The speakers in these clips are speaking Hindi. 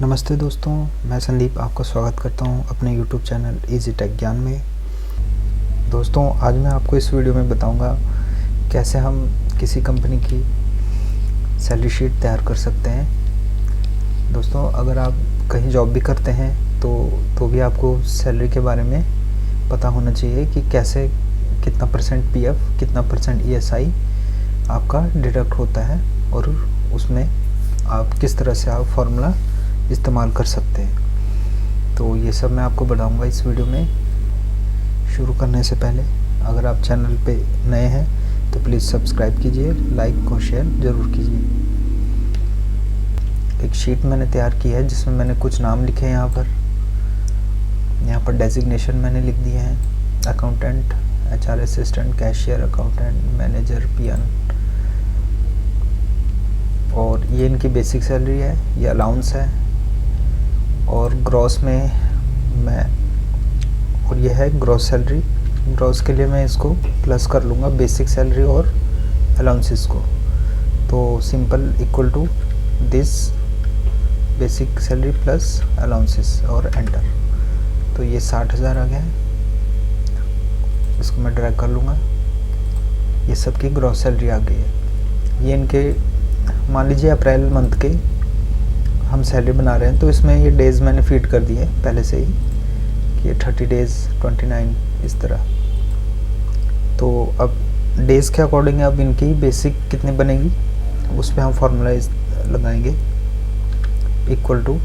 नमस्ते दोस्तों, मैं संदीप आपका स्वागत करता हूं अपने YouTube चैनल इजी टेक ज्ञान में। दोस्तों, आज मैं आपको इस वीडियो में बताऊंगा कैसे हम किसी कंपनी की सैलरी शीट तैयार कर सकते हैं। दोस्तों, अगर आप कहीं जॉब भी करते हैं तो भी आपको सैलरी के बारे में पता होना चाहिए कि कैसे कितना % PF, कितना % ESI आपका डिडक्ट होता है और उसमें आप किस तरह से आप फॉर्मूला इस्तेमाल कर सकते हैं। तो ये सब मैं आपको बताऊंगा इस वीडियो में। शुरू करने से पहले अगर आप चैनल पे नए हैं तो प्लीज़ सब्सक्राइब कीजिए, लाइक और शेयर ज़रूर कीजिए। एक शीट मैंने तैयार की है जिसमें मैंने कुछ नाम लिखे हैं। यहाँ पर डेजिग्नेशन मैंने लिख दिए हैं: accountant, HR assistant, cashier, accountant, manager, PN। और ये इनकी बेसिक सैलरी है, ये अलाउंस है। और ग्रॉस में और ये है ग्रॉस सैलरी। ग्रॉस के लिए मैं इसको प्लस कर लूँगा बेसिक सैलरी और अलाउंसेस को। तो simple equal to this basic salary plus allowances और एंटर। तो ये 60,000 आ गया है। इसको मैं ड्रैग कर लूँगा। ये सबकी ग्रॉस सैलरी आ गई है। ये इनके मान लीजिए अप्रैल मंथ के हम सैलरी बना रहे हैं, तो इसमें ये डेज़ मैंने फीड कर दिए पहले से ही कि ये 30 डेज़, 29 इस तरह। तो अब डेज़ के अकॉर्डिंग अब इनकी बेसिक कितनी बनेगी उस पर हम फार्मूला लगाएंगे। इक्वल टू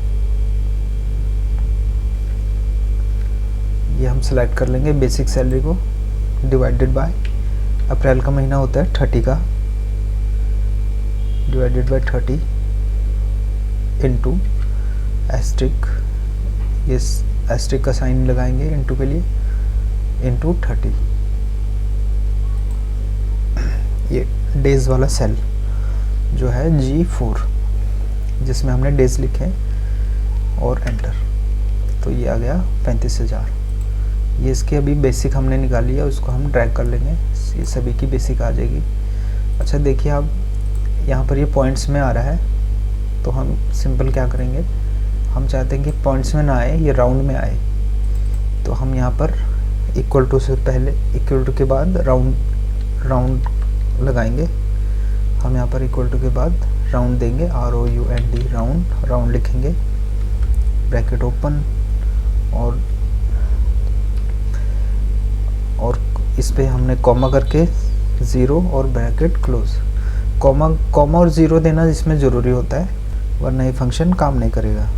ये हम सेलेक्ट कर लेंगे बेसिक सैलरी को डिवाइडेड बाय अप्रैल का महीना होता है 30 का, डिवाइडेड बाय 30 इंटू एस्ट्रिक। ये एस्ट्रिक का साइन लगाएंगे इंटू के लिए, इंटू 30। ये डेज वाला सेल जो है G4 जिसमें हमने डेज लिखे और एंटर। तो ये आ गया 35,000। ये इसकी अभी बेसिक हमने निकाली है, उसको हम ड्रैग कर लेंगे। ये सभी की बेसिक आ जाएगी। अच्छा देखिए, अब यहाँ पर ये पॉइंट्स में आ रहा है, तो हम सिंपल क्या करेंगे, हम चाहते हैं कि पॉइंट्स में ना आए, ये राउंड में आए। तो हम यहाँ पर इक्वल टू से पहले, इक्वल टू के बाद राउंड लगाएंगे। हम यहाँ पर इक्वल टू के बाद राउंड देंगे, ROUND, राउंड लिखेंगे, ब्रैकेट ओपन। और इस पे हमने कॉमा करके 0 और ब्रैकेट क्लोज। कॉमा और 0 देना इसमें ज़रूरी होता है, वरना ये फंक्शन काम नहीं करेगा।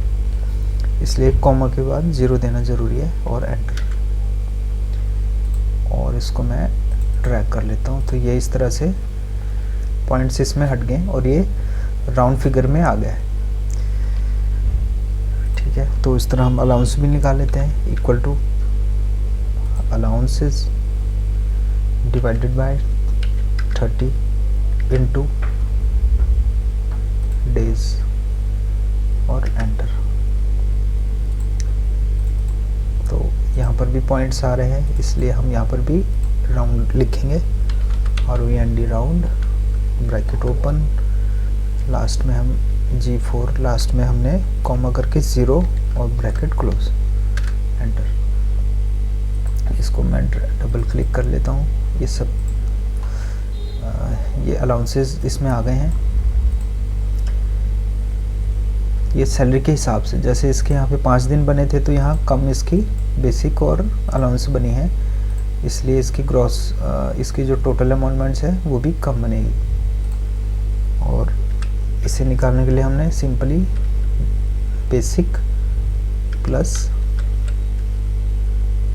इसलिए कॉमा के बाद 0 देना ज़रूरी है और एंटर। और इसको मैं ड्रैग कर लेता हूँ। तो ये इस तरह से पॉइंट्स इसमें हट गए और ये राउंड फिगर में आ गया है। ठीक है, तो इस तरह हम अलाउंस भी निकाल लेते हैं। Equal to allowances divided by 30 into days और एंटर। तो यहाँ पर भी पॉइंट्स आ रहे हैं, इसलिए हम यहाँ पर भी राउंड लिखेंगे, ROUND, round, bracket open. Last में हम G4, लास्ट में हमने कॉमा करके 0 और ब्रैकेट क्लोज, एंटर। इसको मैं डबल क्लिक कर लेता हूँ। ये सब ये अलाउंसेस इसमें आ गए हैं। ये सैलरी के हिसाब से, जैसे इसके यहाँ पे 5 दिन बने थे तो यहाँ कम इसकी बेसिक और अलाउंस बनी है, इसलिए इसकी ग्रॉस इसकी जो टोटल अमाउंटमेंट्स है वो भी कम बनेगी। और इसे निकालने के लिए हमने सिंपली बेसिक प्लस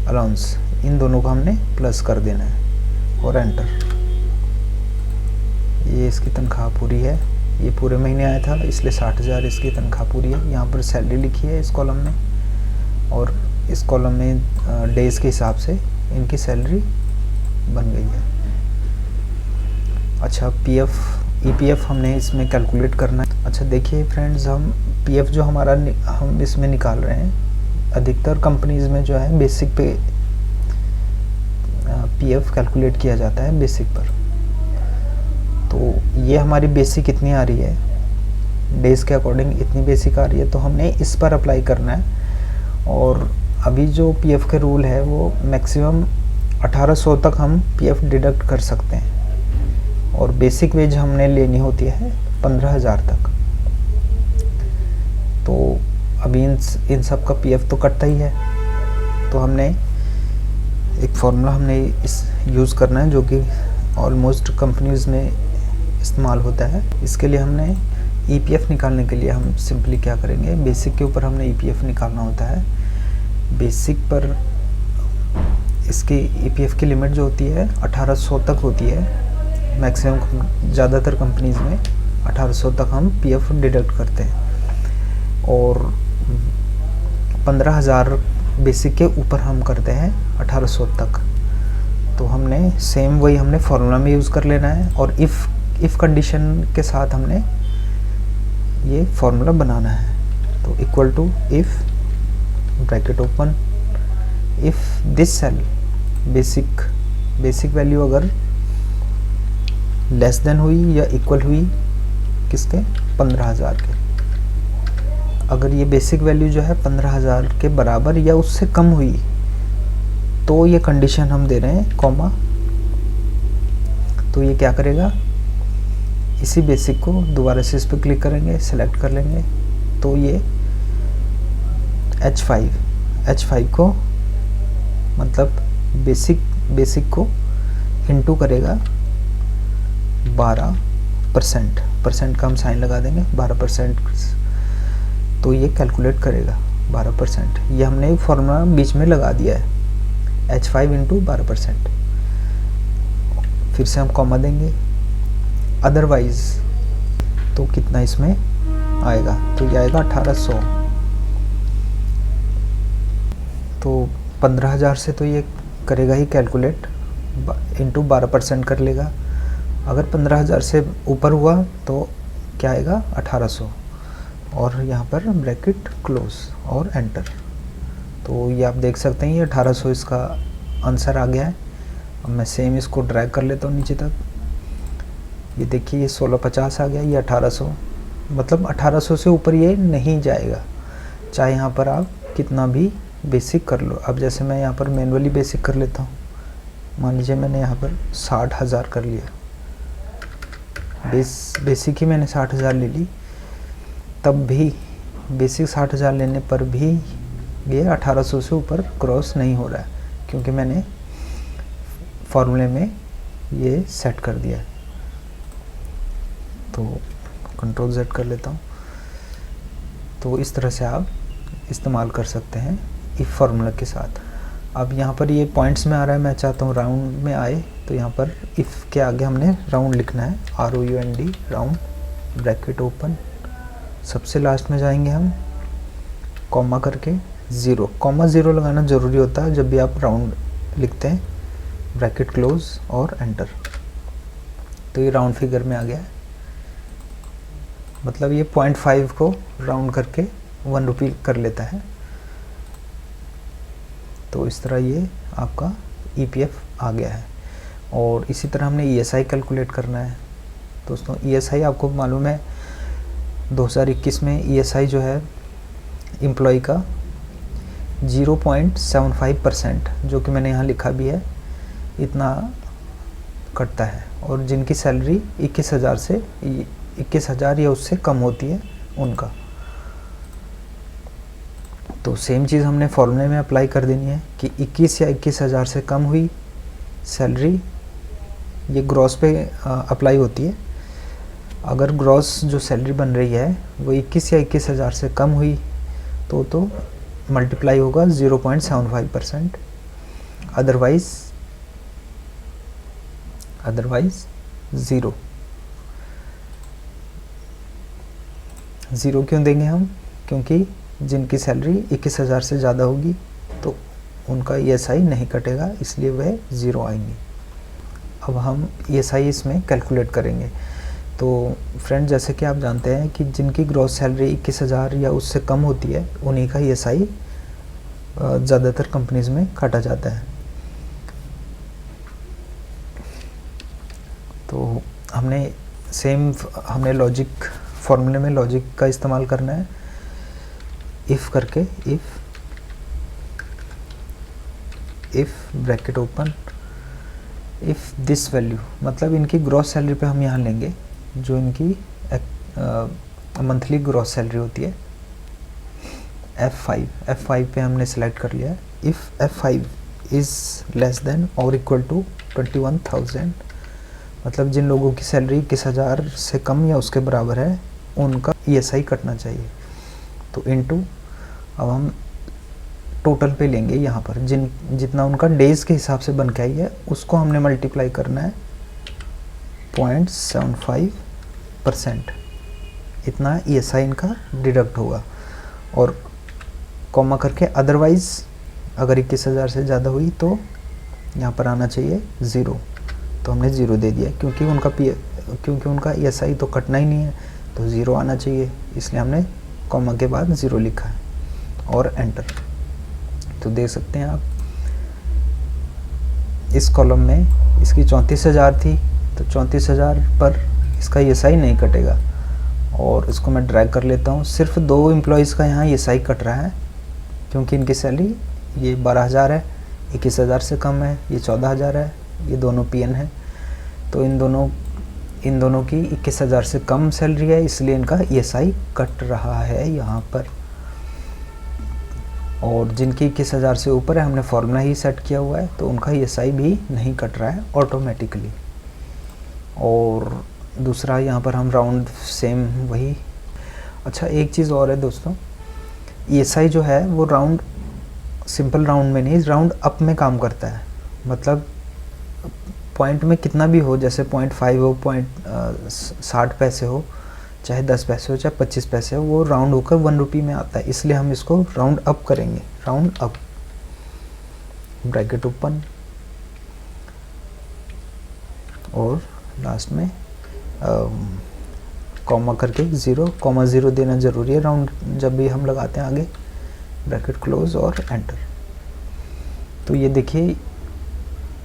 अलाउंस, इन दोनों को हमने प्लस कर देना है और एंटर। ये इसकी तनख्वाह पूरी है, ये पूरे महीने आया था इसलिए 60,000 इसकी तनख्वाह पूरी है। यहाँ पर सैलरी लिखी है इस कॉलम में, और इस कॉलम में डेज़ के हिसाब से इनकी सैलरी बन गई है। अच्छा, EPF हमने इसमें कैलकुलेट करना है। अच्छा देखिए फ्रेंड्स, हम PF जो हमारा हम इसमें निकाल रहे हैं, अधिकतर कंपनीज में जो है बेसिक पे PF कैलकुलेट किया जाता है बेसिक पर। तो ये हमारी बेसिक कितनी आ रही है, डेज़ के अकॉर्डिंग इतनी बेसिक आ रही है, तो हमने इस पर अप्लाई करना है। और अभी जो पीएफ के रूल है वो मैक्सिमम 1800 तक हम पीएफ डिडक्ट कर सकते हैं, और बेसिक वेज हमने लेनी होती है 15,000 तक। तो अभी इन सब का पीएफ तो कटता ही है, तो हमने एक फार्मूला हमने इस यूज़ करना है जो कि ऑलमोस्ट कंपनीज़ में इस्तेमाल होता है। इसके लिए हमने ईपीएफ निकालने के लिए हम सिंपली क्या करेंगे, बेसिक के ऊपर हमने ईपीएफ निकालना होता है। बेसिक पर इसकी ईपीएफ की लिमिट जो होती है 1800 तक होती है। मैक्सिमम ज़्यादातर कंपनीज़ में 1800 तक हम पीएफ डिडक्ट करते हैं, और 15,000 बेसिक के ऊपर हम करते हैं 1800 तक। तो हमने सेम वही हमने फार्मूला में यूज़ कर लेना है, और इफ़ कंडीशन के साथ हमने ये फार्मूला बनाना है। तो equal to if bracket open, if this cell basic value अगर लेस देन हुई या इक्वल हुई किसके, 15,000 के, अगर ये बेसिक वैल्यू जो है 15,000 के बराबर या उससे कम हुई, तो ये कंडीशन हम दे रहे हैं कॉमा। तो ये क्या करेगा, इसी बेसिक को दोबारा से इस पर क्लिक करेंगे, सेलेक्ट कर लेंगे, तो ये H5 को मतलब बेसिक को इनटू करेगा 12%, का हम साइन लगा देंगे 12%, तो ये कैलकुलेट करेगा 12%। ये हमने फॉर्मूला बीच में लगा दिया है, H5 इंटू 12%। फिर से हम कॉमा देंगे, अदरवाइज तो कितना इसमें आएगा, तो ये आएगा 1800। तो 15,000 से तो ये करेगा ही कैलकुलेट, इंटू 12% कर लेगा। अगर 15,000 से ऊपर हुआ तो क्या आएगा, 1800, और यहाँ पर ब्रैकेट क्लोज और एंटर। तो ये आप देख सकते हैं ये 1800 इसका आंसर आ गया है। अब मैं सेम इसको ड्रैग कर लेता हूँ नीचे तक, ये देखिए ये 1650 आ गया, ये 1800, मतलब 1800 से ऊपर ये नहीं जाएगा, चाहे यहाँ पर आप कितना भी बेसिक कर लो। अब जैसे मैं यहाँ पर मैनुअली बेसिक कर लेता हूँ, मान लीजिए मैंने यहाँ पर 60,000 कर लिया, बेसिक ही मैंने 60,000 ले ली, तब भी बेसिक 60,000 लेने पर भी ये 1800 से ऊपर क्रॉस नहीं हो रहा है, क्योंकि मैंने फॉर्मूले में ये सेट कर दिया है। तो कंट्रोल Z कर लेता हूँ। तो इस तरह से आप इस्तेमाल कर सकते हैं इफ फार्मूला के साथ। अब यहाँ पर ये पॉइंट्स में आ रहा है, मैं चाहता हूँ राउंड में आए, तो यहाँ पर इफ़ के आगे हमने राउंड लिखना है, ROUND, राउंड, ब्रैकेट ओपन, सबसे लास्ट में जाएंगे हम, कॉमा करके 0, कॉमा 0 लगाना ज़रूरी होता है जब भी आप राउंड लिखते हैं, ब्रैकेट क्लोज और एंटर। तो ये राउंड फिगर में आ गया है, मतलब ये 0.5 को राउंड करके 1 रुपये कर लेता है। तो इस तरह ये आपका EPF आ गया है। और इसी तरह हमने ESI कैलकुलेट करना है। दोस्तों ESI आपको मालूम है 2021 में ESI जो है एम्प्लॉय का 0.75%, जो कि मैंने यहाँ लिखा भी है, इतना कटता है, और जिनकी सैलरी 21,000 या उससे कम होती है उनका। तो सेम चीज़ हमने फॉर्मूले में अप्लाई कर देनी है कि 21 या 21,000 से कम हुई सैलरी, ये ग्रॉस पे अप्लाई होती है। अगर ग्रॉस जो सैलरी बन रही है वो 21 या 21,000 से कम हुई तो मल्टीप्लाई होगा 0.75%, अदरवाइज 0 क्यों देंगे हम, क्योंकि जिनकी सैलरी 21,000 से ज़्यादा होगी तो उनका ESI नहीं कटेगा, इसलिए वह 0 आएंगे। अब हम ESI इसमें कैलकुलेट करेंगे। तो फ्रेंड, जैसे कि आप जानते हैं कि जिनकी ग्रॉस सैलरी 21,000 या उससे कम होती है उन्हीं का ESI ज़्यादातर कंपनीज़ में काटा जाता है। तो हमने लॉजिक फॉर्मूले में लॉजिक का इस्तेमाल करना है, इफ़ करके, if bracket open, if this value, मतलब इनकी ग्रॉस सैलरी पे हम यहाँ लेंगे जो इनकी मंथली ग्रॉस सैलरी होती है। F5 पे हमने सेलेक्ट कर लिया है। If F5 is less than और इक्वल टू 21,000, मतलब जिन लोगों की सैलरी 21,000 से कम या उसके बराबर है उनका ESI कटना चाहिए। तो इनटू, अब हम टोटल पे लेंगे, यहाँ पर जितना उनका डेज़ के हिसाब से बन के आई है उसको हमने मल्टीप्लाई करना है 0.75%, इतना ESI इनका डिडक्ट होगा। और कॉमा करके अदरवाइज़ अगर 21,000 से ज़्यादा हुई तो यहाँ पर आना चाहिए 0, तो हमने 0 दे दिया क्योंकि उनका ESI तो कटना ही नहीं है, तो 0 आना चाहिए, इसलिए हमने कॉमा के बाद 0 लिखा है और एंटर। तो देख सकते हैं आप इस कॉलम में इसकी 34,000 थी, तो 34,000 पर इसका ESI नहीं कटेगा। और इसको मैं ड्रैग कर लेता हूँ, सिर्फ 2 एम्प्लॉयज़ का यहाँ ESI कट रहा है क्योंकि इनकी सैलरी ये 12,000 है, 21,000 से कम है, ये 14,000 है, ये दोनों PN है। तो इन दोनों की 21,000 से कम सैलरी है, इसलिए इनका ESI कट रहा है यहाँ पर। और जिनकी 21,000 से ऊपर है हमने फॉर्मूला ही सेट किया हुआ है, तो उनका ESI भी नहीं कट रहा है ऑटोमेटिकली। और दूसरा यहाँ पर हम राउंड सेम वही। अच्छा, एक चीज़ और है दोस्तों, ESI जो है वो राउंड सिंपल राउंड में नहीं, राउंड अप में काम करता है। मतलब पॉइंट में कितना भी हो, जैसे 0.5 हो, 60 पैसे हो, चाहे 10 पैसे हो, चाहे 25 पैसे हो, वो राउंड होकर 1 रुपये में आता है, इसलिए हम इसको राउंड अप करेंगे। राउंड अप, ब्रैकेट ओपन, और लास्ट में कॉमा करके 0,0 देना ज़रूरी है राउंड जब भी हम लगाते हैं आगे, ब्रैकेट क्लोज और एंटर। तो ये देखिए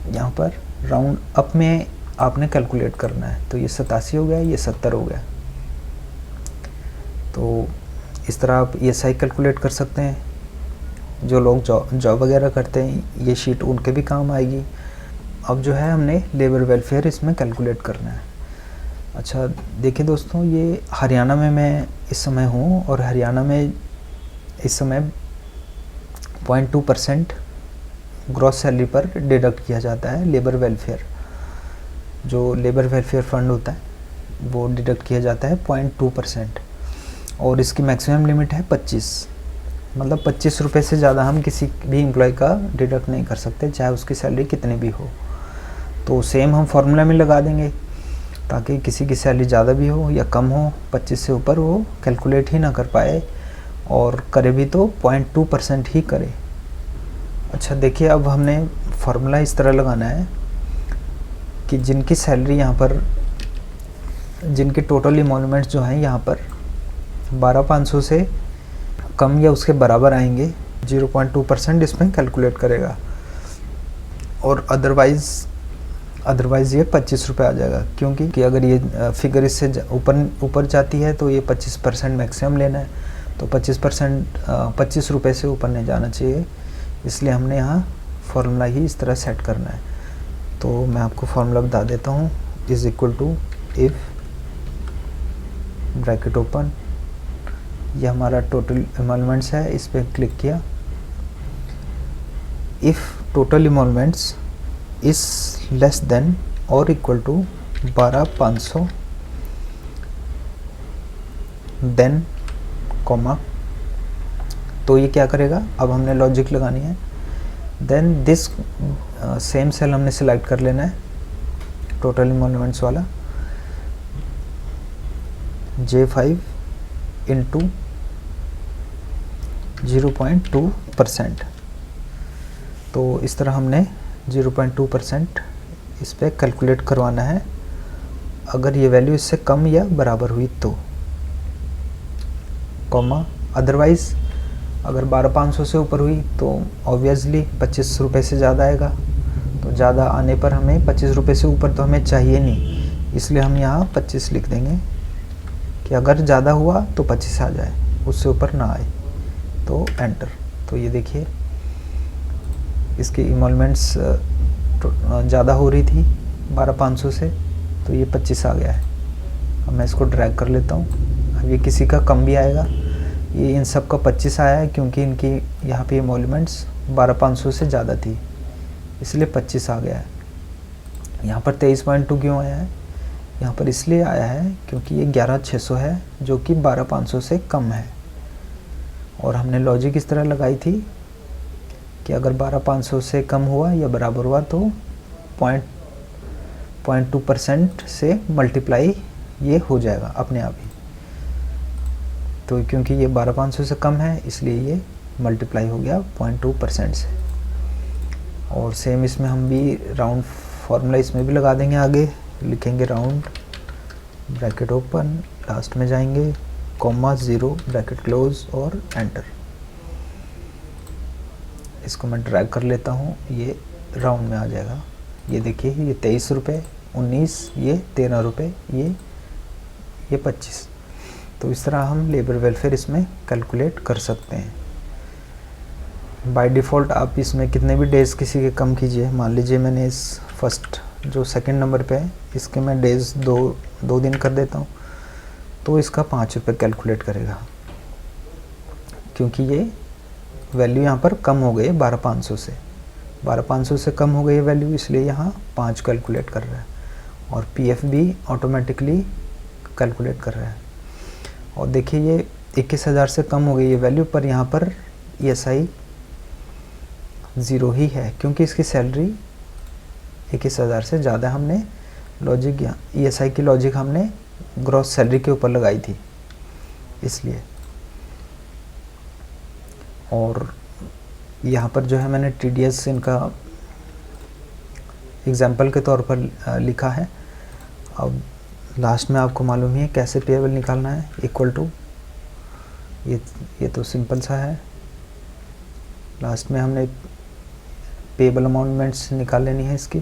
यहाँ पर राउंड अप में आपने कैलकुलेट करना है, तो ये 87 हो गया, ये 70 हो गया। तो इस तरह आप ESI कैलकुलेट कर सकते हैं। जो लोग जॉब वगैरह करते हैं ये शीट उनके भी काम आएगी। अब जो है हमने लेबर वेलफेयर इसमें कैलकुलेट करना है। अच्छा देखिए दोस्तों, ये हरियाणा में मैं इस समय हूँ और हरियाणा में इस समय 0.2% ग्रॉस सैलरी पर डिडक्ट किया जाता है लेबर वेलफेयर। जो लेबर वेलफेयर फंड होता है वो डिडक्ट किया जाता है 0.2%, और इसकी मैक्सिमम लिमिट है 25, मतलब 25 रुपये से ज़्यादा हम किसी भी एम्प्लॉय का डिडक्ट नहीं कर सकते, चाहे उसकी सैलरी कितनी भी हो। तो सेम हम फार्मूला में लगा देंगे ताकि किसी की सैलरी ज़्यादा भी हो या कम हो, 25 से ऊपर वो कैलकुलेट ही ना कर पाए, और करे भी तो 0.2% ही करे। अच्छा देखिए, अब हमने फार्मूला इस तरह लगाना है कि जिनकी सैलरी यहाँ पर, जिनके टोटल इमोलमेंट्स जो हैं यहाँ पर 12,500 से कम या उसके बराबर आएंगे, 0.2% इसमें कैलकुलेट करेगा। और अदरवाइज़ ये 25 रुपये आ जाएगा, क्योंकि अगर ये फिगर इससे ऊपर जाती है तो ये 25% मैक्सिमम लेना है, तो 25 रुपये से ऊपर नहीं जाना चाहिए, इसलिए हमने यहाँ फार्मूला ही इस तरह सेट करना है। तो मैं आपको फार्मूला बता देता हूँ, is equal to if bracket open, ये हमारा टोटल इमोलमेंट्स है, इस पर क्लिक किया, if total emoluments is less than और इक्वल टू 12,500 देन कॉमा, तो ये क्या करेगा, अब हमने लॉजिक लगानी है। देन दिस सेम सेल हमने सिलेक्ट कर लेना है, टोटल इमोलमेंट्स वाला, J5 इंटू 0.2%। तो इस तरह हमने 0.2% इस पर कैलकुलेट करवाना है। अगर ये वैल्यू इससे कम या बराबर हुई तो कॉमा, अदरवाइज़ अगर 12,500 से ऊपर हुई तो ऑब्वियसली 25 रुपये से ज़्यादा आएगा, तो ज़्यादा आने पर हमें 25 रुपये से ऊपर तो हमें चाहिए नहीं, इसलिए हम यहाँ 25 लिख देंगे। कि अगर ज़्यादा हुआ तो 25 आ जाए, उससे ऊपर ना आए, तो एंटर। तो ये देखिए इसकी इमोलमेंट्स ज़्यादा हो रही थी 12,500 से, तो ये 25 आ गया है। अब मैं इसको ड्रैग कर लेता हूँ। अब ये किसी का कम भी आएगा, ये इन सब का 25 आया है क्योंकि इनकी यहाँ पे इमोलमेंट्स 12,500 से ज़्यादा थी, इसलिए 25 आ गया है। यहाँ पर 23.2 क्यों आया है? यहाँ पर इसलिए आया है क्योंकि ये 11,600 है जो कि 12,500 से कम है। और हमने लॉजिक इस तरह लगाई थी कि अगर 12,500 से कम हुआ या बराबर हुआ तो 0.2% से मल्टीप्लाई ये हो जाएगा अपने आप ही। तो क्योंकि ये 12,500 से कम है इसलिए ये मल्टीप्लाई हो गया 0.2% से। और सेम इसमें हम भी राउंड फार्मूला इसमें भी लगा देंगे। आगे लिखेंगे राउंड, ब्रैकेट ओपन, लास्ट में जाएंगे, कॉमा 0, ब्रैकेट क्लोज और एंटर। इसको मैं ड्रैग कर लेता हूँ, ये राउंड में आ जाएगा। ये देखिए ये 23 रुपये, 19, ये 13 रुपये, ये 25। तो इस तरह हम लेबर वेलफेयर इसमें कैलकुलेट कर सकते हैं। बाय डिफ़ॉल्ट आप इसमें कितने भी डेज़ किसी के कम कीजिए। मान लीजिए मैंने इस फर्स्ट जो सेकंड नंबर पे है इसके मैं डेज़ दो दिन कर देता हूँ, तो इसका 5 रुपये कैलकुलेट करेगा क्योंकि ये वैल्यू यहाँ पर कम हो गई है 12,500 से। 12,500 से कम हो गई है वैल्यू, इसलिए यहाँ 5 कैलकुलेट कर रहा है। और पीएफ भी ऑटोमेटिकली कैलकुलेट कर रहा है। और देखिए ये 21,000 से कम हो गई है वैल्यू, पर यहाँ पर ESI 0 ही है क्योंकि इसकी सैलरी 21,000 से ज़्यादा। हमने लॉजिक यहाँ ESI की लॉजिक हमने ग्रॉस सैलरी के ऊपर लगाई थी इसलिए। और यहाँ पर जो है मैंने TDS इनका एग्जाम्पल के तौर पर लिखा है। अब लास्ट में आपको मालूम ही है कैसे पेएबल निकालना है, इक्वल टू ये तो सिंपल सा है। लास्ट में हमने पेएबल अमाउंटमेंट्स निकाल लेनी है इसकी,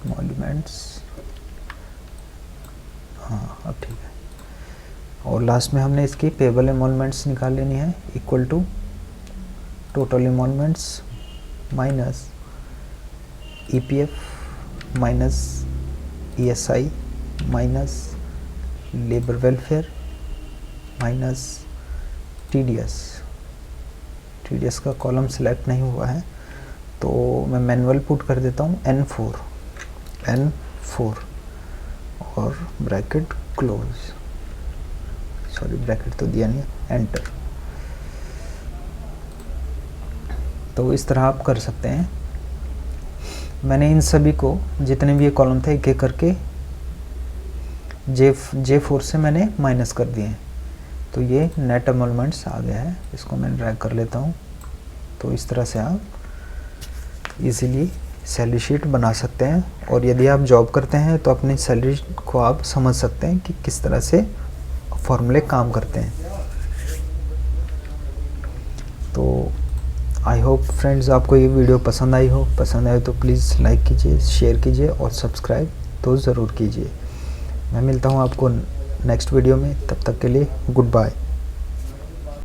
अमाउंटमेंट्स, हाँ अब ठीक है। और लास्ट में हमने इसकी पेएबल अमाउंटमेंट्स निकाल लेनी है, equal to total emoluments minus EPF minus ESI minus labour welfare minus TDS का कॉलम सिलेक्ट नहीं हुआ है तो मैं मैनुअल पुट कर देता हूँ N4 और ब्रैकेट क्लोज, सॉरी ब्रैकेट तो दिया नहीं है, एंटर। तो इस तरह आप कर सकते हैं। मैंने इन सभी को जितने भी ये कॉलम थे एक एक करके J4 से मैंने माइनस कर दिए हैं, तो ये नेट अमाउंटमेंट्स आ गया है। इसको मैं ड्रैग कर लेता हूँ। तो इस तरह से आप इजीली सैलरी शीट बना सकते हैं। और यदि आप जॉब करते हैं तो अपनी सैलरी को आप समझ सकते हैं कि किस तरह से फॉर्मूले काम करते हैं। तो आई होप फ्रेंड्स आपको ये वीडियो पसंद आई हो। पसंद आए तो प्लीज़ लाइक कीजिए, शेयर कीजिए और सब्सक्राइब तो ज़रूर कीजिए। मैं मिलता हूँ आपको नेक्स्ट वीडियो में, तब तक के लिए गुड बाय।